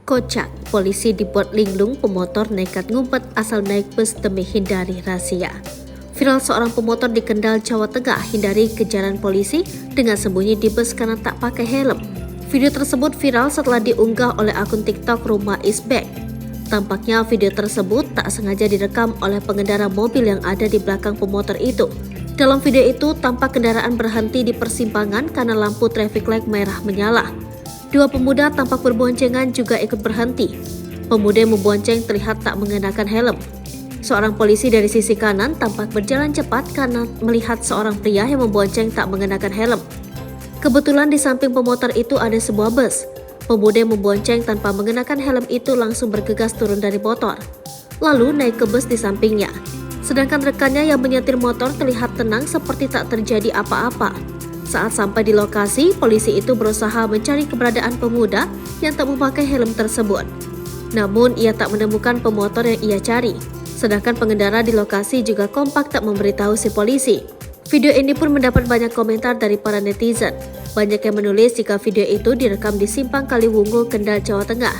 Kocak, polisi dibuat linglung, pemotor nekat ngumpet asal naik bus demi hindari razia. Viral seorang pemotor di Kendal, Jawa Tengah hindari kejaran polisi dengan sembunyi di bus karena tak pakai helm. Video tersebut viral setelah diunggah oleh akun TikTok Rumah Is Back. Tampaknya video tersebut tak sengaja direkam oleh pengendara mobil yang ada di belakang pemotor itu. Dalam video itu, tampak kendaraan berhenti di persimpangan karena lampu traffic light merah menyala. Dua pemuda tampak berboncengan juga ikut berhenti. Pemuda yang membonceng terlihat tak mengenakan helm. Seorang polisi dari sisi kanan tampak berjalan cepat karena melihat seorang pria yang membonceng tak mengenakan helm. Kebetulan di samping pemotor itu ada sebuah bus. Pemuda yang membonceng tanpa mengenakan helm itu langsung bergegas turun dari motor, lalu naik ke bus di sampingnya. Sedangkan rekannya yang menyetir motor terlihat tenang seperti tak terjadi apa-apa. Saat sampai di lokasi, polisi itu berusaha mencari keberadaan pemuda yang tak memakai helm tersebut. Namun, ia tak menemukan pemotor yang ia cari. Sedangkan pengendara di lokasi juga kompak tak memberitahu si polisi. Video ini pun mendapat banyak komentar dari para netizen. Banyak yang menulis jika video itu direkam di Simpang Kaliwungu, Kendal, Jawa Tengah.